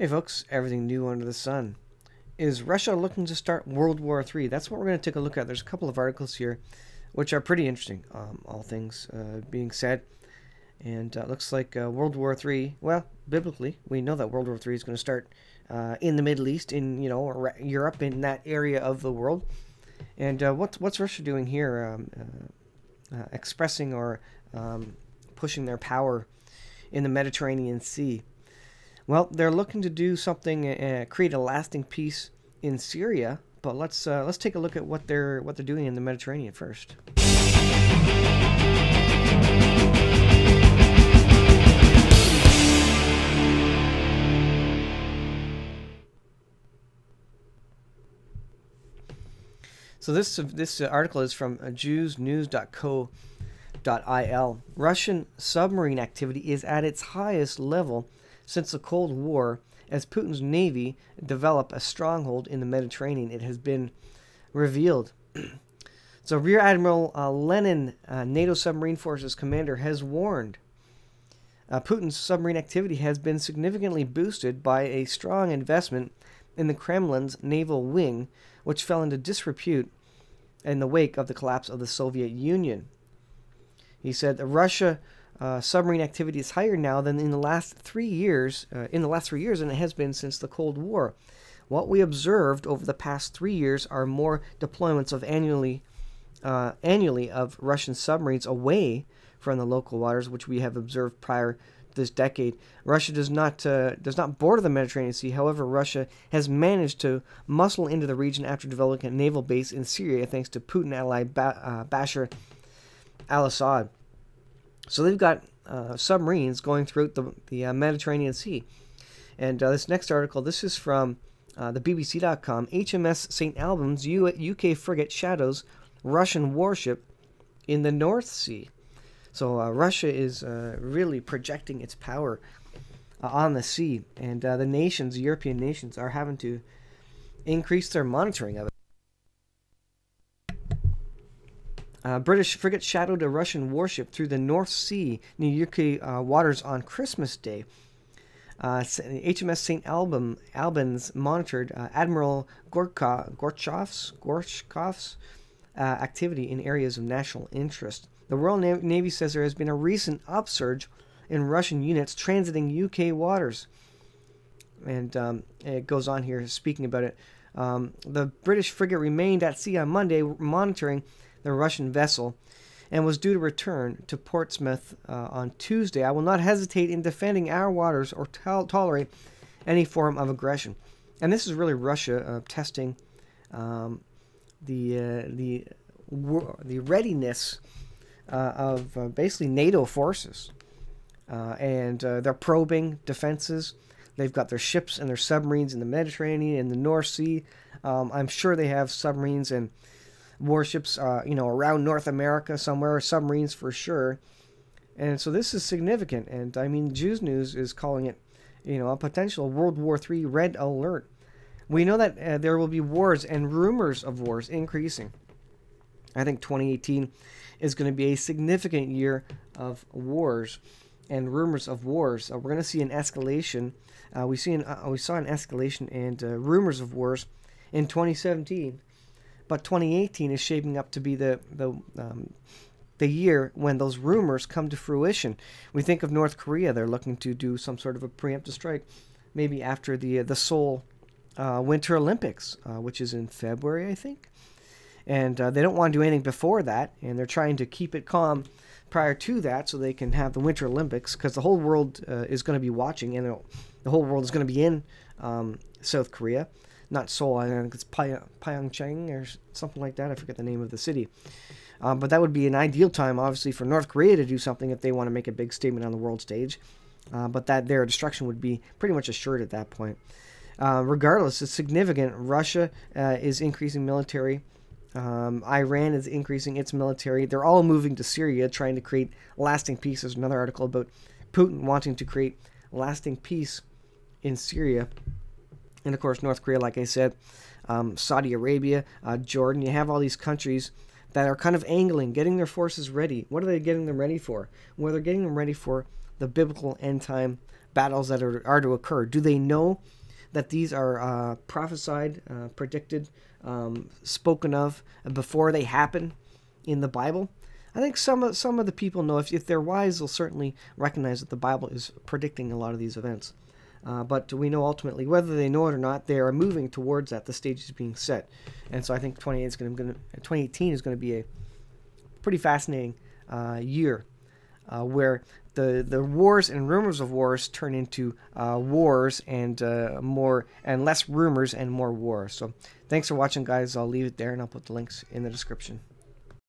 Hey folks, everything new under the sun. Is Russia looking to start World War III? That's what we're going to take a look at. There's a couple of articles here which are pretty interesting, all things being said. And it looks like World War III, well, biblically, we know that World War III is going to start in the Middle East, in Europe, in that area of the world. And what's Russia doing here, expressing or pushing their power in the Mediterranean Sea? Well, they're looking to do something, create a lasting peace in Syria. But let's take a look at what they're doing in the Mediterranean first. So this article is from jewsnews.co.il. Russian submarine activity is at its highest level since the Cold War, as Putin's navy develop a stronghold in the Mediterranean. It has been revealed. So Rear Admiral Lenin, NATO Submarine Forces commander, has warned Putin's submarine activity has been significantly boosted by a strong investment in the Kremlin's naval wing, which fell into disrepute in the wake of the collapse of the Soviet Union. He said that Russia submarine activity is higher now than in the last 3 years. Than it has been since the Cold War. What we observed over the past 3 years are more deployments of annually of Russian submarines away from the local waters, which we have observed prior to this decade. Russia does not border the Mediterranean Sea. However, Russia has managed to muscle into the region after developing a naval base in Syria, thanks to Putin ally Bashar al-Assad. So they've got submarines going throughout the Mediterranean Sea. And this next article, this is from the BBC.com. HMS St. Albans UK frigate shadows Russian warship in the North Sea. So Russia is really projecting its power on the sea. And the European nations, are having to increase their monitoring of it. British frigate shadowed a Russian warship through the North Sea near UK waters on Christmas Day. HMS St. Albans monitored Admiral Gorchkov's activity in areas of national interest. The Royal Navy says there has been a recent upsurge in Russian units transiting UK waters. And it goes on here speaking about it. The British frigate remained at sea on Monday monitoring the Russian vessel and was due to return to Portsmouth on Tuesday. I will not hesitate in defending our waters or tolerate any form of aggression. And this is really Russia testing the readiness of basically NATO forces. And they're probing defenses. They've got their ships and their submarines in the Mediterranean and the North Sea. I'm sure they have submarines and warships, around North America somewhere, submarines for sure. And so this is significant. And I mean, Jews News is calling it, a potential World War III red alert. We know that there will be wars and rumors of wars increasing. I think 2018 is going to be a significant year of wars and rumors of wars. We're going to see an escalation. We saw an escalation and rumors of wars in 2017. But 2018 is shaping up to be the year when those rumors come to fruition. We think of North Korea; they're looking to do some sort of a preemptive strike, maybe after the Seoul Winter Olympics, which is in February, I think. And they don't want to do anything before that, and they're trying to keep it calm prior to that, so they can have the Winter Olympics, because the whole world is going to be watching, and the whole world is going to be in South Korea. Not Seoul, I think it's Pyeongchang or something like that. I forget the name of the city. But that would be an ideal time, obviously, for North Korea to do something if they want to make a big statement on the world stage. But that their destruction would be pretty much assured at that point. Regardless, it's significant. Russia is increasing military. Iran is increasing its military. They're all moving to Syria, trying to create lasting peace. There's another article about Putin wanting to create lasting peace in Syria. And, of course, North Korea, like I said, Saudi Arabia, Jordan. You have all these countries that are kind of angling, getting their forces ready. What are they getting them ready for? Well, they're getting them ready for the biblical end-time battles that are to occur? Do they know that these are prophesied, predicted, spoken of before they happen in the Bible? I think some of the people know. If they're wise, they'll certainly recognize that the Bible is predicting a lot of these events. But we know ultimately, whether they know it or not, they are moving towards that. The stage is being set. And so I think 2018 is going to be a pretty fascinating year where the wars and rumors of wars turn into wars and less rumors and more war. So thanks for watching, guys. I'll leave it there, and I'll put the links in the description.